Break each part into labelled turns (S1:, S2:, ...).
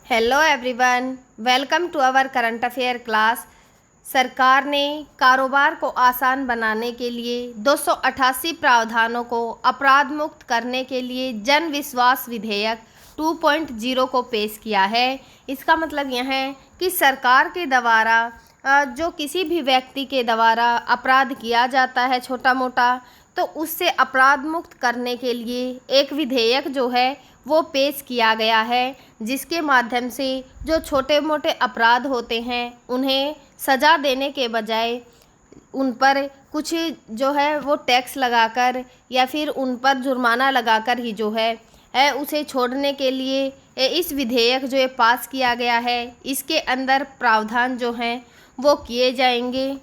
S1: Hello everyone, welcome to our current affair class. सरकार ने कारोबार को आसान बनाने के लिए 288 प्रावधानों को अपराध मुक्त करने के लिए जन विश्वास विधेयक 2.0 को पेश किया है। इसका मतलब यह है कि सरकार के द्वारा जो किसी भी व्यक्ति के द्वारा अपराध किया जाता है छोटा मोटा, तो उससे अपराध मुक्त करने के लिए एक विधेयक जो है वो पेश किया गया है, जिसके माध्यम से जो छोटे मोटे अपराध होते हैं उन्हें सज़ा देने के बजाय उन पर कुछ जो है वो टैक्स लगाकर या फिर उन पर जुर्माना लगाकर ही जो है उसे छोड़ने के लिए इस विधेयक जो ये पास किया गया है, इसके अंदर प्रावधान जो हैं वो किए जाएंगे।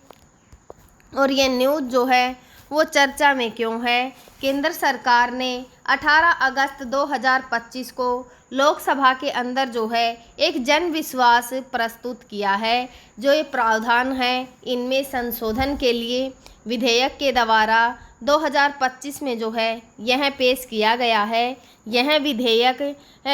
S1: और ये न्यूज़ जो है वो चर्चा में क्यों है? केंद्र सरकार ने 18 अगस्त 2025 को लोकसभा के अंदर जो है एक जन विश्वास प्रस्तुत किया है। जो ये प्रावधान है इनमें संशोधन के लिए विधेयक के द्वारा 2025 में जो है यह पेश किया गया है। यह विधेयक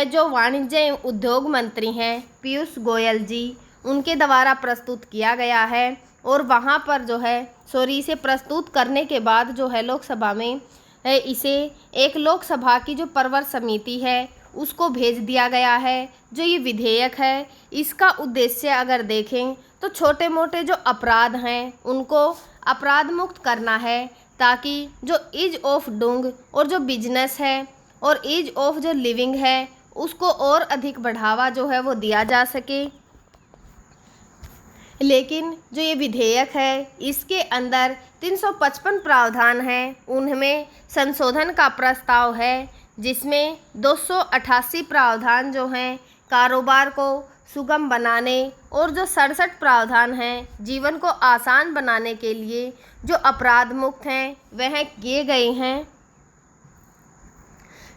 S1: जो वाणिज्य एवं उद्योग मंत्री हैं पीयूष गोयल जी, उनके द्वारा प्रस्तुत किया गया है। और वहाँ पर जो है इसे प्रस्तुत करने के बाद जो है लोकसभा में इसे एक लोकसभा की जो प्रवर समिति है उसको भेज दिया गया है। जो ये विधेयक है इसका उद्देश्य अगर देखें तो छोटे मोटे जो अपराध हैं उनको अपराध मुक्त करना है, ताकि जो ईज ऑफ डूइंग और जो बिजनेस है और ईज ऑफ जो लिविंग है उसको और अधिक बढ़ावा जो है वो दिया जा सके। लेकिन जो ये विधेयक है इसके अंदर 355 प्रावधान हैं, उनमें संशोधन का प्रस्ताव है, जिसमें 288 प्रावधान जो हैं कारोबार को सुगम बनाने और जो 67 प्रावधान हैं जीवन को आसान बनाने के लिए जो अपराध मुक्त हैं वह किए गए हैं।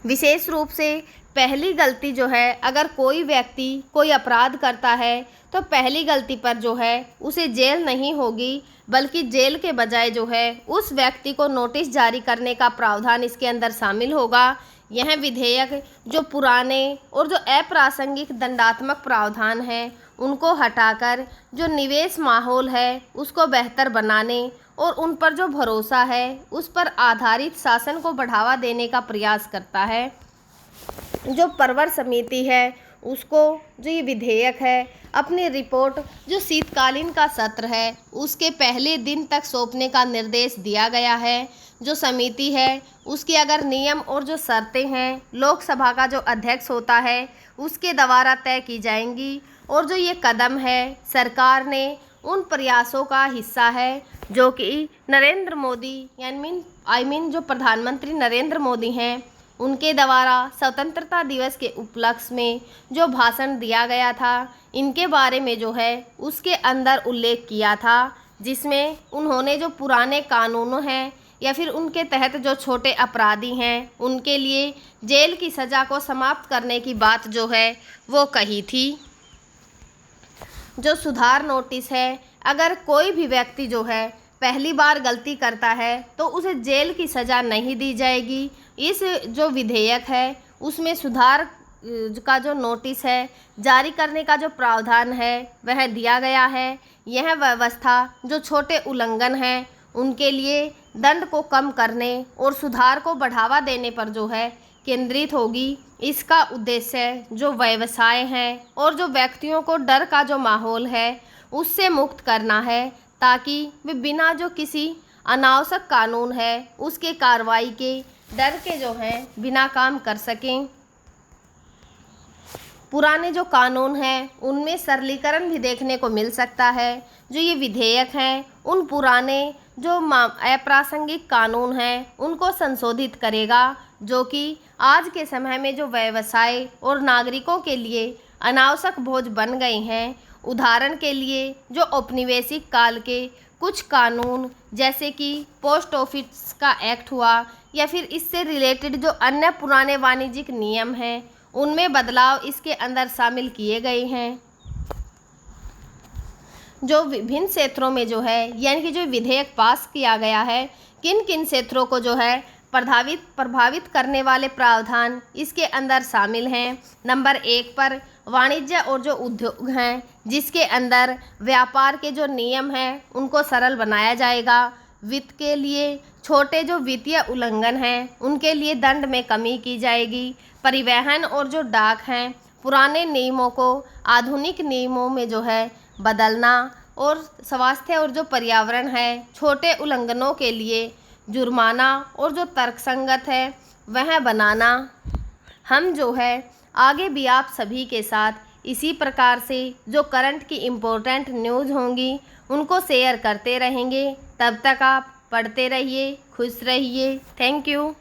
S1: विशेष रूप से पहली गलती जो है, अगर कोई व्यक्ति कोई अपराध करता है तो पहली गलती पर जो है उसे जेल नहीं होगी, बल्कि जेल के बजाय जो है उस व्यक्ति को नोटिस जारी करने का प्रावधान इसके अंदर शामिल होगा। यह विधेयक जो पुराने और जो अप्रासंगिक दंडात्मक प्रावधान हैं उनको हटाकर जो निवेश माहौल है उसको बेहतर बनाने और उन पर जो भरोसा है उस पर आधारित शासन को बढ़ावा देने का प्रयास करता है। जो प्रवर समिति है उसको जो ये विधेयक है अपनी रिपोर्ट जो शीतकालीन का सत्र है उसके पहले दिन तक सौंपने का निर्देश दिया गया है। जो समिति है उसकी अगर नियम और जो शर्तें हैं लोकसभा का जो अध्यक्ष होता है उसके द्वारा तय की जाएंगी। और जो ये कदम है सरकार ने उन प्रयासों का हिस्सा है जो कि नरेंद्र मोदी जो प्रधानमंत्री नरेंद्र मोदी हैं उनके द्वारा स्वतंत्रता दिवस के उपलक्ष्य में जो भाषण दिया गया था, इनके बारे में जो है उसके अंदर उल्लेख किया था, जिसमें उन्होंने जो पुराने कानूनों हैं या फिर उनके तहत जो छोटे अपराधी हैं उनके लिए जेल की सज़ा को समाप्त करने की बात जो है वो कही थी। जो सुधार नोटिस है, अगर कोई भी व्यक्ति जो है पहली बार गलती करता है तो उसे जेल की सज़ा नहीं दी जाएगी। इस जो विधेयक है उसमें सुधार का जो नोटिस है जारी करने का जो प्रावधान है वह दिया गया है। यह व्यवस्था जो छोटे उल्लंघन हैं उनके लिए दंड को कम करने और सुधार को बढ़ावा देने पर जो है केंद्रित होगी। इसका उद्देश्य जो व्यवसाय हैं और जो व्यक्तियों को डर का जो माहौल है उससे मुक्त करना है, ताकि वे बिना जो किसी अनावश्यक कानून है उसके कार्रवाई के डर के जो हैं बिना काम कर सकें। पुराने जो कानून हैं उनमें सरलीकरण भी देखने को मिल सकता है। जो ये विधेयक हैं उन पुराने जो अप्रासंगिक कानून हैं उनको संशोधित करेगा, जो कि आज के समय में जो व्यवसाय और नागरिकों के लिए अनावश्यक बोझ बन गए हैं। उदाहरण के लिए जो औपनिवेशिक काल के कुछ कानून जैसे कि पोस्ट ऑफिस का एक्ट हुआ या फिर इससे रिलेटेड जो अन्य पुराने वाणिज्यिक नियम हैं उनमें बदलाव इसके अंदर शामिल किए गए हैं। जो विभिन्न क्षेत्रों में जो है यानी कि जो विधेयक पास किया गया है, किन किन क्षेत्रों को जो है प्रभावित करने वाले प्रावधान इसके अंदर शामिल हैं। नंबर 1 पर वाणिज्य और जो उद्योग हैं जिसके अंदर व्यापार के जो नियम हैं उनको सरल बनाया जाएगा। वित्त के लिए छोटे जो वित्तीय उल्लंघन हैं उनके लिए दंड में कमी की जाएगी। परिवहन और जो डाक हैं पुराने नियमों को आधुनिक नियमों में जो है बदलना, और स्वास्थ्य और जो पर्यावरण है छोटे उल्लंघनों के लिए जुर्माना और जो तर्कसंगत है वह बनाना। हम जो है आगे भी आप सभी के साथ इसी प्रकार से जो करंट की इम्पोर्टेंट न्यूज़ होंगी उनको शेयर करते रहेंगे। तब तक आप पढ़ते रहिए, खुश रहिए। Thank you.